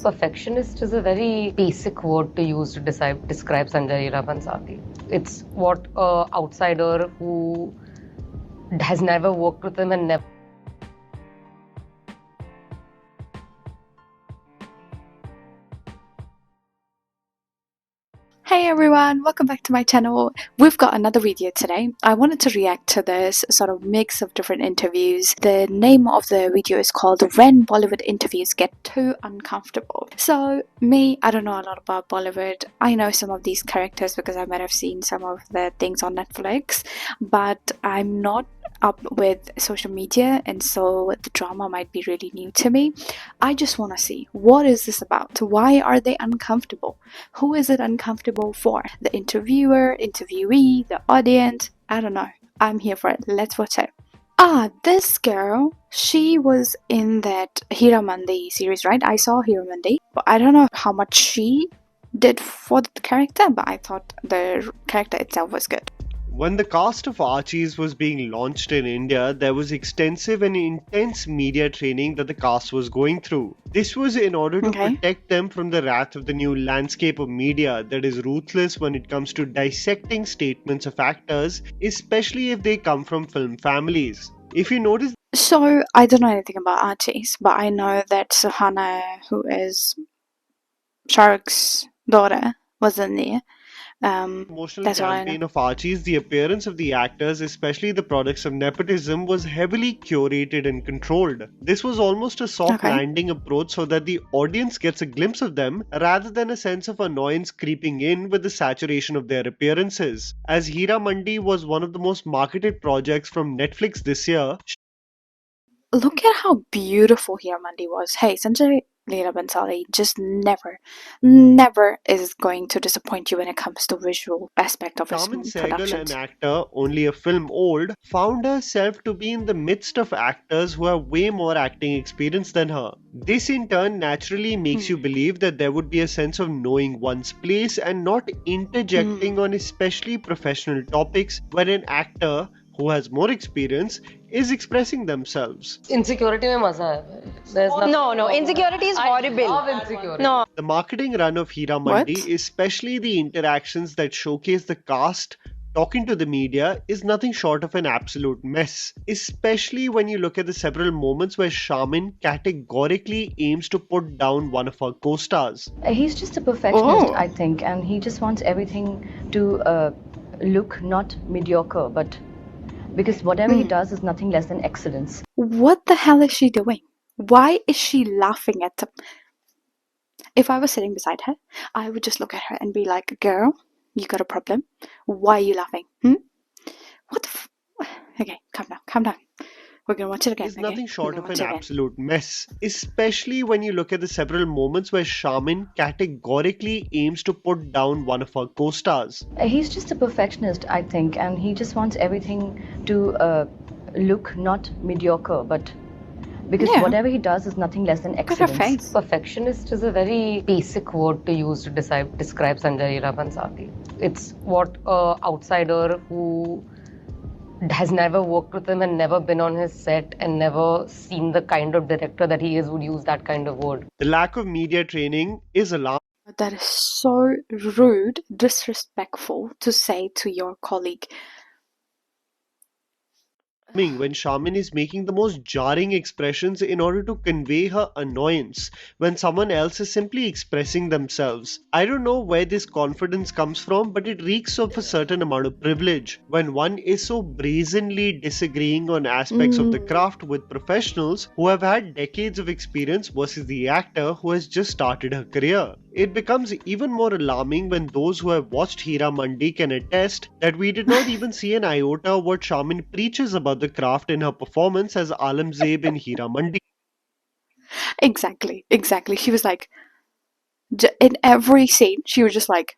Perfectionist is a very basic word to use to describe Sanjay Leela Bhansali. It's what an outsider who has never worked with him and never. Hey everyone, welcome back to my channel. We've got another video today. I wanted to react to this sort of mix of different interviews. The name of the video is called When Bollywood Interviews Get Too Uncomfortable. So me, I don't know a lot about Bollywood. I know some of these characters because I might have seen some of the things on Netflix, but I'm not up with social media, and so the drama might be really new to me. I just want to see, what is this about? Why are they uncomfortable? Who is it uncomfortable for? The interviewer, interviewee, the audience? I don't know. I'm here for it. Let's watch it. This girl, she was in that Hiramandi series, right? I saw Hiramandi, but I don't know how much she did for the character, but I thought the character itself was good. When the cast of Archies was being launched in India, there was extensive and intense media training that the cast was going through. This was in order to protect them from the wrath of the new landscape of media that is ruthless when it comes to dissecting statements of actors, especially if they come from film families. If you notice, so I don't know anything about Archies, but I know that Suhana, who is Shah Rukh's daughter, was in there. Emotional campaign of Archie's, the appearance of the actors, especially the products of nepotism, was heavily curated and controlled. This was almost a soft landing approach so that the audience gets a glimpse of them rather than a sense of annoyance creeping in with the saturation of their appearances. As Hiramandi was one of the most marketed projects from Netflix this year. Look at how beautiful Hiramandi was. Hey, Sanjay Leela Bhansali just never is going to disappoint you when it comes to visual aspect of his productions. An actor only a film old, found herself to be in the midst of actors who have way more acting experience than her. This in turn naturally makes you believe that there would be a sense of knowing one's place and not interjecting on especially professional topics when an actor who has more experience is expressing themselves. Insecurity mein maza hai. There's No, insecurity is horrible. I love insecurity. No. The marketing run of Hiramandi, especially the interactions that showcase the cast talking to the media, is nothing short of an absolute mess. Especially when you look at the several moments where Shaman categorically aims to put down one of her co-stars. He's just a perfectionist, I think, and he just wants everything to look not mediocre, but because whatever he does is nothing less than excellence. What the hell is she doing? Why is she laughing at them? If I was sitting beside her, I would just look at her and be like, girl, you got a problem? Why are you laughing? What the Okay, calm down. We're gonna watch it again. It's nothing short of an absolute mess. Especially when you look at the several moments where Shaman categorically aims to put down one of her co-stars. He's just a perfectionist, I think, and he just wants everything to look not mediocre, but because whatever he does is nothing less than excellence. Perfectionist is a very basic word to use to describe Sanjay Leela Bhansali. It's what an outsider who has never worked with him and never been on his set and never seen the kind of director that he is would use that kind of word. The lack of media training is alarming. That is so rude, disrespectful to say to your colleague. When Shaman is making the most jarring expressions in order to convey her annoyance when someone else is simply expressing themselves. I don't know where this confidence comes from, but it reeks of a certain amount of privilege when one is so brazenly disagreeing on aspects of the craft with professionals who have had decades of experience versus the actor who has just started her career. It becomes even more alarming when those who have watched Hiramandi can attest that we did not even see an iota of what Shaman preaches about the craft in her performance as Alamzeb in Hiramandi. Exactly. She was like, in every scene, she was just like,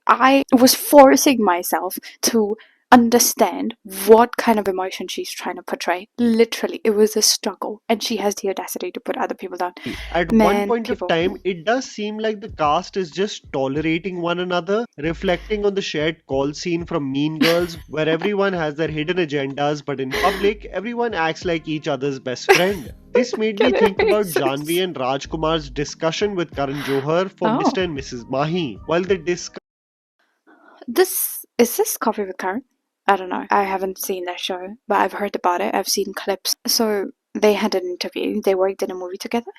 I was forcing myself to understand what kind of emotion she's trying to portray. Literally, it was a struggle, and she has the audacity to put other people down. At one point of time, it does seem like the cast is just tolerating one another, reflecting on the shared call scene from Mean Girls, where everyone has their hidden agendas, but in public, everyone acts like each other's best friend. This made me think about Janhvi and Rajkumar's discussion with Karan Johar for Mr. and Mrs. Mahi. While they discuss this Coffee with Karan? I don't know. I haven't seen that show, but I've heard about it. I've seen clips. So they had an interview. They worked in a movie together.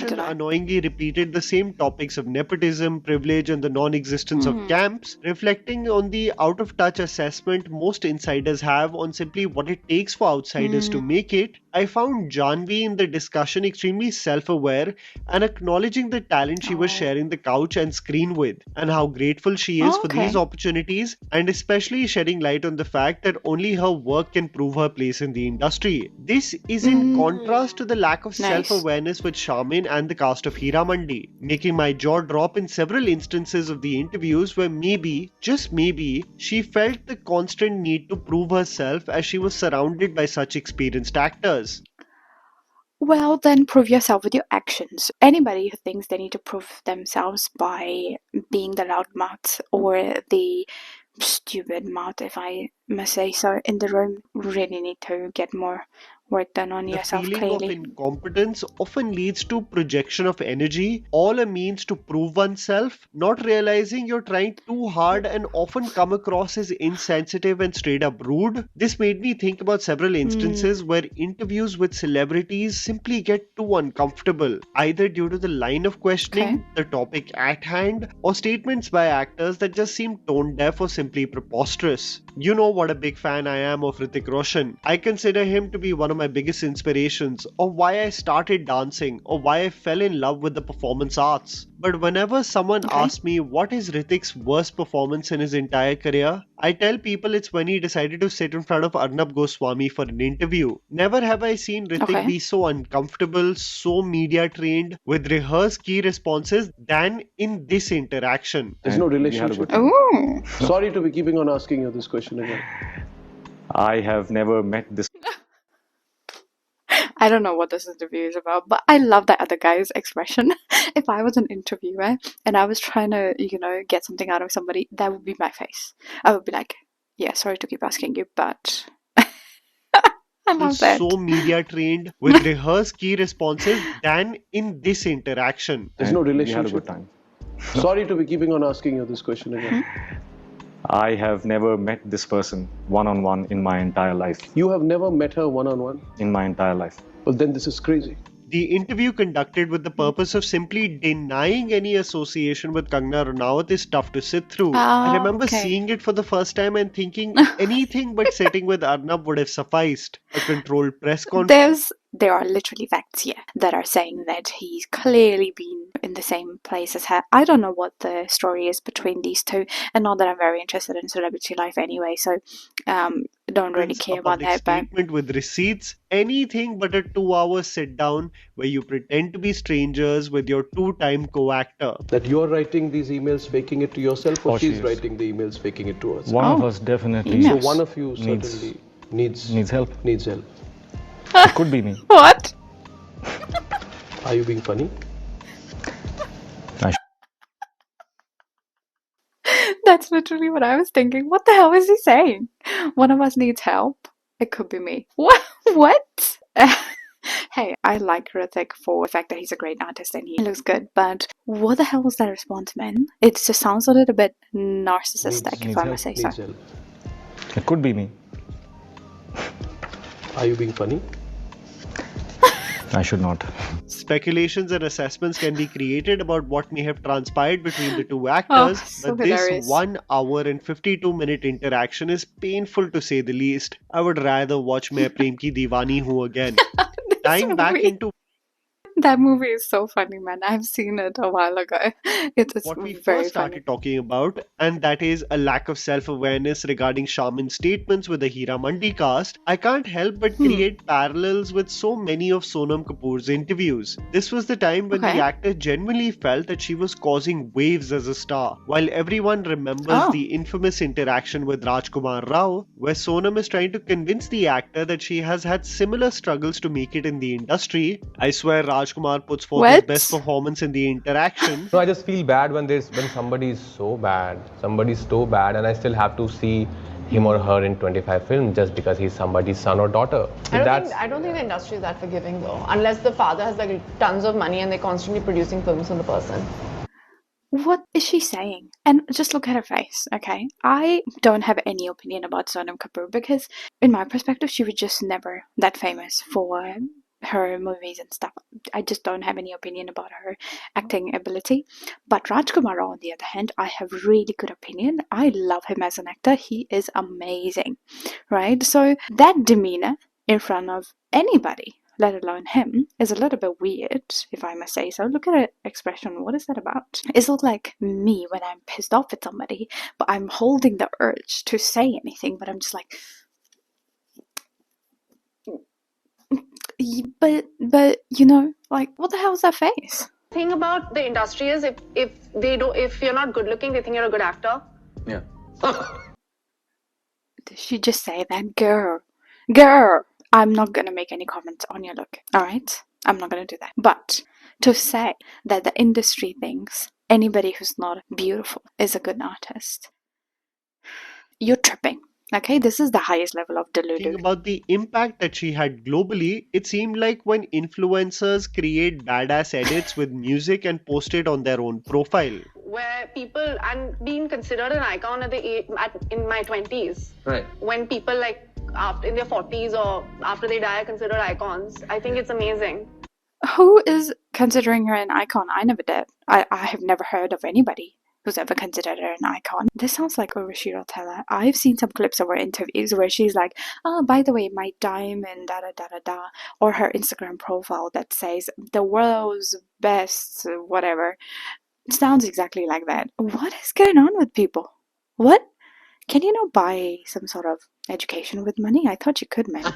Unknowingly repeated the same topics of nepotism, privilege, and the non-existence of camps, reflecting on the out-of-touch assessment most insiders have on simply what it takes for outsiders to make it. I found Janhvi in the discussion extremely self-aware and acknowledging the talent she was sharing the couch and screen with, and how grateful she is for these opportunities, and especially shedding light on the fact that only her work can prove her place in the industry. This is in contrast to the lack of self-awareness with Shamin and the cast of Hiramandi, making my jaw drop in several instances of the interviews where maybe, just maybe, she felt the constant need to prove herself as she was surrounded by such experienced actors. Well, then prove yourself with your actions. Anybody who thinks they need to prove themselves by being the loudmouth or the stupid mouth, if I must say so, in the room, really need to get more work done on yourself clearly. The feeling of incompetence often leads to projection of energy, all a means to prove oneself, not realizing you're trying too hard and often come across as insensitive and straight up rude. This made me think about several instances where interviews with celebrities simply get too uncomfortable, either due to the line of questioning, the topic at hand, or statements by actors that just seem tone deaf or simply preposterous. You know what a big fan I am of Hrithik Roshan. I consider him to be one of my biggest inspirations, or why I started dancing, or why I fell in love with the performance arts. But whenever someone asks me what is Hrithik's worst performance in his entire career, I tell people it's when he decided to sit in front of Arnab Goswami for an interview. Never have I seen Hrithik be so uncomfortable, so media trained, with rehearsed key responses than in this interaction. There's no relationship. Sorry to be keeping on asking you this question again. I have never met this. I don't know what this interview is about, but I love that other guy's expression. If I was an interviewer and I was trying to, get something out of somebody, that would be my face. I would be like, yeah, sorry to keep asking you, but I love that. So media trained with rehearsed key responses than in this interaction. There's no relationship. We had a good time. Sorry to be keeping on asking you this question again. I have never met this person one-on-one in my entire life. You have never met her one-on-one? In my entire life. Well, then this is crazy. The interview conducted with the purpose of simply denying any association with Kangana Ranaut is tough to sit through. I remember seeing it for the first time and thinking anything but sitting with Arnab would have sufficed. A controlled press conference. There are literally facts here that are saying that he's clearly been in the same place as her. I don't know what the story is between these two, and not that I'm very interested in celebrity life anyway, so don't really care about that. Statement with receipts, anything but a 2-hour sit down where you pretend to be strangers with your two-time co-actor. That you're writing these emails faking it to yourself, or she's writing the emails faking it to us? One of us definitely. So one of you certainly needs help. Needs help. It could be me. What? Are you being funny? That's literally what I was thinking. What the hell is he saying? One of us needs help. It could be me. What? Hey, I like Hrithik for the fact that he's a great artist and he looks good, but what the hell was that response, man? It just sounds a little bit narcissistic, if I must say so. It could be me. Are you being funny? I should not. Speculations and assessments can be created about what may have transpired between the two actors, but this 1 hour and 52-minute interaction is painful to say the least. I would rather watch Main Prem Ki Deewani Hu again. Tying back into That movie is so funny, man. I've seen it a while ago. It's What we very first funny. started talking about, and that is a lack of self-awareness regarding Shaman's statements with the Hiramandi cast, I can't help but create parallels with so many of Sonam Kapoor's interviews. This was the time when the actor genuinely felt that she was causing waves as a star, while everyone remembers the infamous interaction with Rajkumar Rao, where Sonam is trying to convince the actor that she has had similar struggles to make it in the industry. I swear Rajkumar puts forth his best performance in the interaction. So I just feel bad when somebody is so bad, and I still have to see him or her in 25 films just because he's somebody's son or daughter. I don't think the industry is that forgiving though, unless the father has like tons of money and they're constantly producing films on the person. What is she saying? And just look at her face, okay? I don't have any opinion about Sonam Kapoor because, in my perspective, she was just never that famous for her movies and stuff. I just don't have any opinion about her acting ability. But Rajkumar Rao, on the other hand, I have really good opinion. I love him as an actor. He is amazing, right? So that demeanor in front of anybody, let alone him, is a little bit weird, if I must say so. Look at her expression. What is that about? It's not like me when I'm pissed off at somebody, but I'm holding the urge to say anything, but I'm just like, but you know, like, what the hell is that face? Thing about the industry is if you're not good looking, they think you're a good actor. Yeah. Did she just say that? Girl, I'm not gonna make any comments on your look, alright? I'm not gonna do that. But to say that the industry thinks anybody who's not beautiful is a good artist, you're tripping. Okay, this is the highest level of delusion. Thinking about the impact that she had globally, it seemed like when influencers create badass edits with music and post it on their own profile. Where people, and being considered an icon in my 20s. Right. When people like in their 40s or after they die are considered icons, I think it's amazing. Who is considering her an icon? I never did. I have never heard of anybody who's ever considered her an icon. This sounds like Urvashi Rautela. I've seen some clips of her interviews where she's like, oh, by the way, my diamond, da da da da da, or her Instagram profile that says the world's best, whatever. It sounds exactly like that. What is going on with people? What? Can you not buy some sort of education with money? I thought you could, man.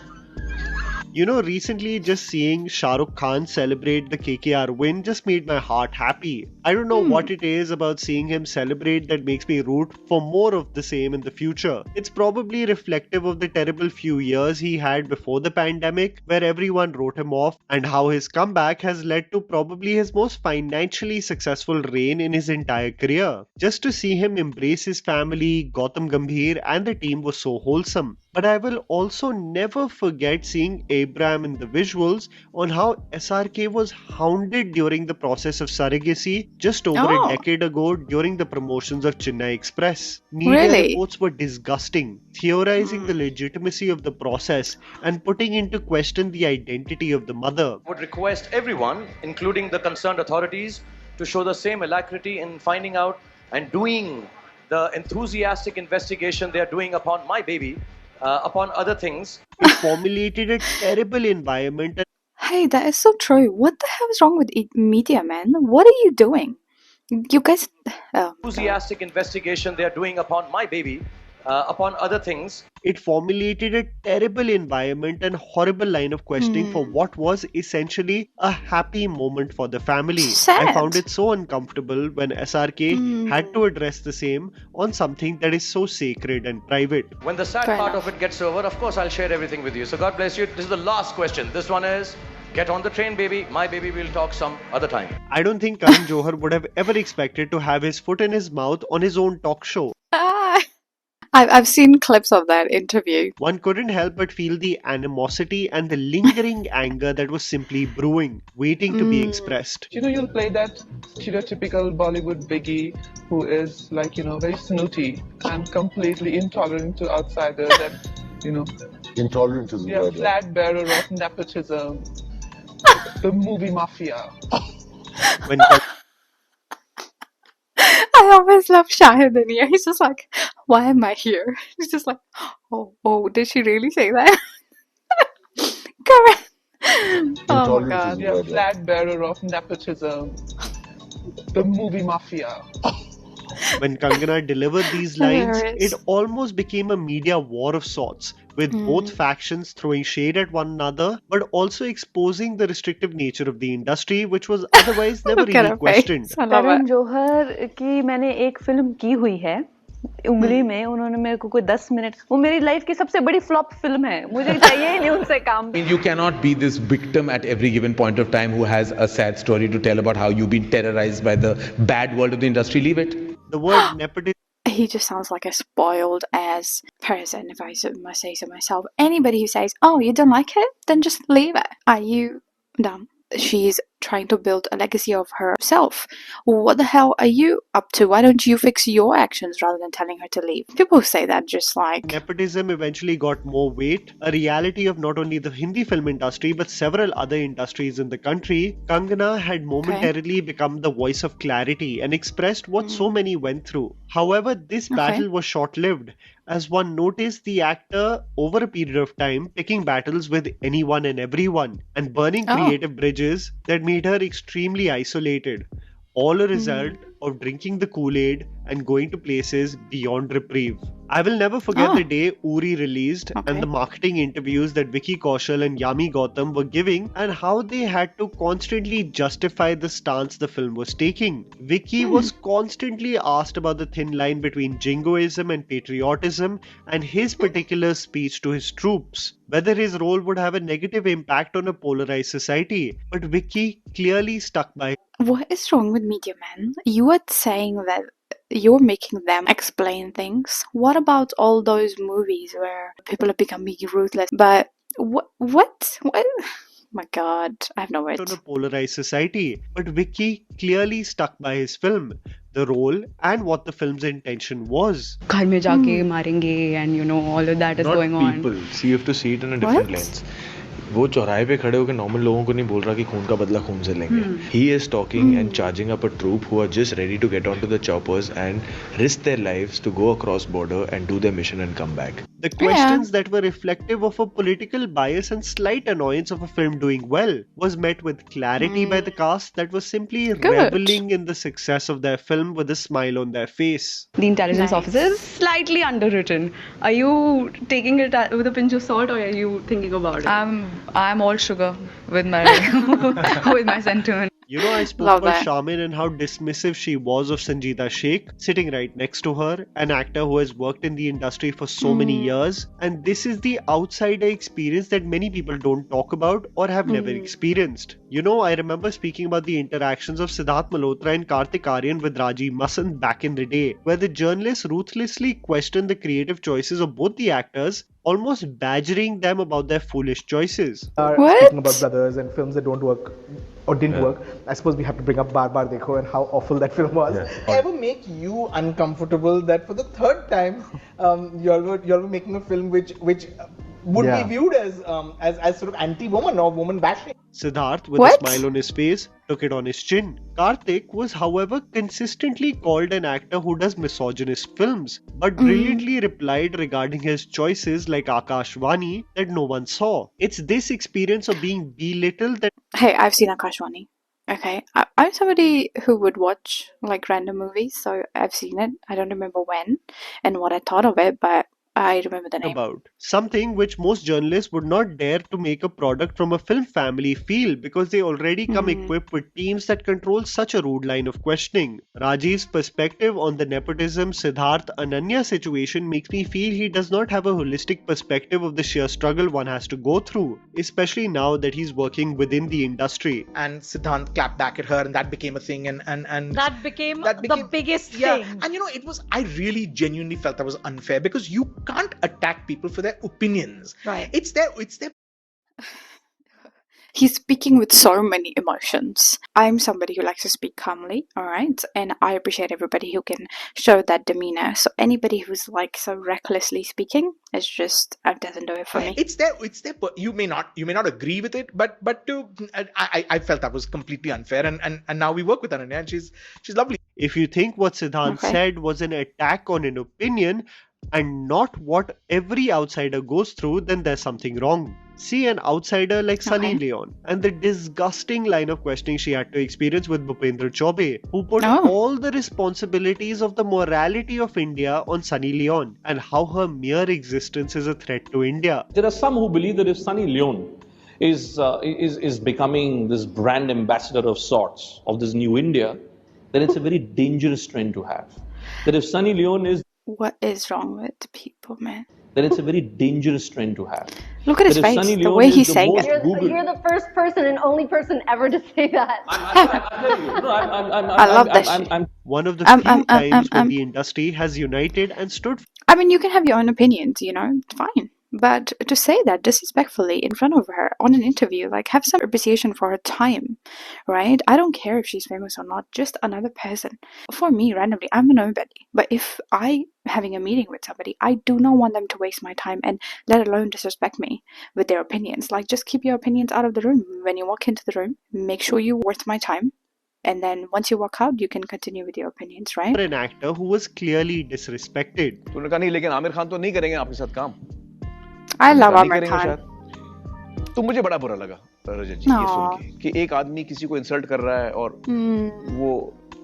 You know, recently just seeing Shah Rukh Khan celebrate the KKR win just made my heart happy. I don't know what it is about seeing him celebrate that makes me root for more of the same in the future. It's probably reflective of the terrible few years he had before the pandemic, where everyone wrote him off, and how his comeback has led to probably his most financially successful reign in his entire career. Just to see him embrace his family, Gautam Gambhir and the team was so wholesome. But I will also never forget seeing Abraham in the visuals on how SRK was hounded during the process of surrogacy just over a decade ago during the promotions of Chennai Express. Media reports were disgusting, theorizing the legitimacy of the process and putting into question the identity of the mother. I would request everyone, including the concerned authorities, to show the same alacrity in finding out and doing the enthusiastic investigation they are doing upon my baby. Upon other things. It formulated a terrible environment. Hey, that is so true. What the hell is wrong with media, man? What are you doing? You guys... enthusiastic investigation they are doing upon my baby. Upon other things. It formulated a terrible environment and horrible line of questioning for what was essentially a happy moment for the family. Sad. I found it so uncomfortable when SRK had to address the same on something that is so sacred and private. When the sad part of it gets over, of course I'll share everything with you. So God bless you. This is the last question. This one is, get on the train, baby. My baby will talk some other time. I don't think Karan Johar would have ever expected to have his foot in his mouth on his own talk show. I've seen clips of that interview. One couldn't help but feel the animosity and the lingering anger that was simply brewing, waiting to be expressed. You know, you'll play that stereotypical Bollywood biggie who is like, you know, very snooty and completely intolerant to outsiders and, you know... Intolerant is the word. Flag bearer of nepotism, the movie mafia. When I always love Shahid in here. He's just like, why am I here? He's just like, oh, did she really say that? Oh my god. Yeah, flag bearer of nepotism, the movie mafia. When Kangana delivered these lines, it almost became a media war of sorts, with both factions throwing shade at one another, but also exposing the restrictive nature of the industry, which was otherwise never really questioned. Karan Johar की मैंने एक film की हुई है उंगली में उन्होंने मेरे को कोई 10 मिनट वो मेरी लाइफ की सबसे बड़ी फ्लॉप फिल्म है मुझे चाहिए ही नहीं उनसे काम You cannot be this victim at every given point of time who has a sad story to tell about how you've been terrorized by the bad world of the industry. Leave it. The word nepotism. He just sounds like a spoiled ass person, if I must say so myself. Anybody who says, oh, you don't like it? Then just leave it. Are you dumb? She's trying to build a legacy of herself. What the hell are you up to? Why don't you fix your actions rather than telling her to leave? People say that just like... Nepotism eventually got more weight, a reality of not only the Hindi film industry but several other industries in the country. Kangana had momentarily become the voice of clarity and expressed what so many went through. However, this battle was short-lived, as one noticed the actor over a period of time picking battles with anyone and everyone and burning creative bridges that made her extremely isolated. All a result of drinking the Kool-Aid and going to places beyond reprieve. I will never forget the day Uri released and the marketing interviews that Vicky Kaushal and Yami Gautam were giving and how they had to constantly justify the stance the film was taking. Vicky was constantly asked about the thin line between jingoism and patriotism and his particular speech to his troops, whether his role would have a negative impact on a polarized society. But Vicky clearly stuck by. What is wrong with media men? You are saying that you're making them explain things. What about all those movies where people are becoming ruthless? But what? My god, I have no words. On a polarized society, but Vicky clearly stuck by his film, the role, and what the film's intention was. घर में जाके मारेंगे and you know all of that is going on. Not people. See, you have to see it in a different lens. वो चौराहे पे खड़े होकर normal लोगों को नहीं बोल रहा कि खून का बदला खून से लेंगे. He is talking and charging up a troop who are just ready to get onto the choppers and risk their lives to go across border and do their mission and come back. The questions that were reflective of a political bias and slight annoyance of a film doing well was met with clarity by the cast that was simply reveling in the success of their film with a smile on their face. The intelligence officer is slightly underwritten. Are you taking it with a pinch of salt or are you thinking about it? I'm all sugar with my with my sentiment. You know, I spoke about Shamin and how dismissive she was of Sangeeta Sheikh, sitting right next to her, an actor who has worked in the industry for so many years. And this is the outsider experience that many people don't talk about or have never experienced. You know, I remember speaking about the interactions of Siddharth Malhotra and Kartik Aaryan with Rajiv Masand back in the day, where the journalists ruthlessly questioned the creative choices of both the actors, almost badgering them about their foolish choices. Speaking about brothers and films that don't work or didn't work, I suppose we have to bring up Bar Bar Dekho and how awful that film was. Ever make you uncomfortable that for the third time you're making a film which would be viewed as sort of anti-woman or woman bashing? Siddharth, with a smile on his face, took it on his chin. Kartik was, however, consistently called an actor who does misogynist films, but brilliantly replied regarding his choices like Akashvani that no one saw. It's this experience of being belittled that... Hey, I've seen Akashvani. Okay, I'm somebody who would watch like random movies, so I've seen it. I don't remember when and what I thought of it, but I remember the name. About something which most journalists would not dare to make a product from a film family feel because they already come equipped with teams that control such a rude line of questioning. Rajiv's perspective on the nepotism Siddharth Ananya situation makes me feel he does not have a holistic perspective of the sheer struggle one has to go through, especially now that he's working within the industry. And Siddharth clapped back at her and that became a thing and that became the biggest thing. And you know, I really genuinely felt that was unfair because you can't attack people for their opinions. Right. It's their He's speaking with so many emotions. I'm somebody who likes to speak calmly, alright? And I appreciate everybody who can show that demeanor. So anybody who's like so recklessly speaking, it's just, it doesn't do it for me. It's their you may not agree with it, but I felt that was completely unfair and now we work with Ananya and she's lovely. If you think what Siddharth said was an attack on an opinion and not what every outsider goes through, then there's something wrong. See an outsider like Sunny Leon, and the disgusting line of questioning she had to experience with Bhupendra Chaubey, who put all the responsibilities of the morality of India on Sunny Leon, and how her mere existence is a threat to India. There are some who believe that if Sunny Leon is becoming this brand ambassador of sorts of this new India, then it's a very dangerous trend to have. That if Sunny Leon is... What is wrong with people, man? Then it's a very dangerous trend to have. Look at his face, the way he's saying it. You're the first person and only person ever to say that. I love that shit. One of the few times when the industry has united and stood. I mean, you can have your own opinions, you know, it's fine. But to say that disrespectfully in front of her on an interview, like, have some appreciation for her time, right? I don't care if she's famous or not, just another person. For me, randomly, I'm a nobody. But if I having a meeting with somebody, I do not want them to waste my time and let alone disrespect me with their opinions. Like, just keep your opinions out of the room. When you walk into the room, make sure you're worth my time. And then once you walk out, you can continue with your opinions, right? An actor who was clearly disrespected. तूने कहा नहीं, लेकिन आमिर खान तो नहीं करेंगे आपके साथ काम. I love Amir Khan. तो मुझे बड़ा बुरा लगा रजत जी ये सुन के कि एक आदमी किसी को इंसल्ट कर रहा है और वो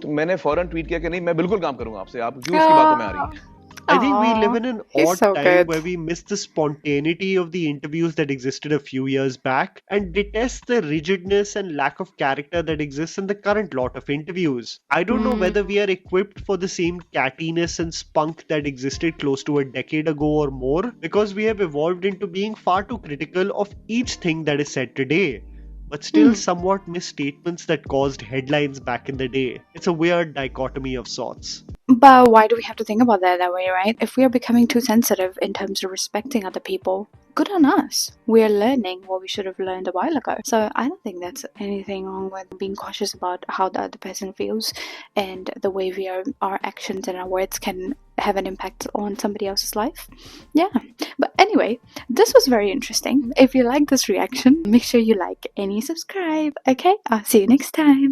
तो मैंने फौरन ट्वीट किया कि नहीं मैं बिल्कुल काम करूंगा आपसे, आप क्यों उसकी बातों में आ रही हैं. I think we live in an odd time where we miss the spontaneity of the interviews that existed a few years back and detest the rigidness and lack of character that exists in the current lot of interviews. I don't know whether we are equipped for the same cattiness and spunk that existed close to a decade ago or more, because we have evolved into being far too critical of each thing that is said today, but still somewhat misstatements that caused headlines back in the day. It's a weird dichotomy of sorts. But why do we have to think about that way, right? If we are becoming too sensitive in terms of respecting other people, good on us. We are learning what we should have learned a while ago. So I don't think that's anything wrong with being cautious about how the other person feels and the way our actions and our words can have an impact on somebody else's life. Yeah. But anyway, this was very interesting. If you like this reaction, make sure you like and you subscribe. Okay? I'll see you next time.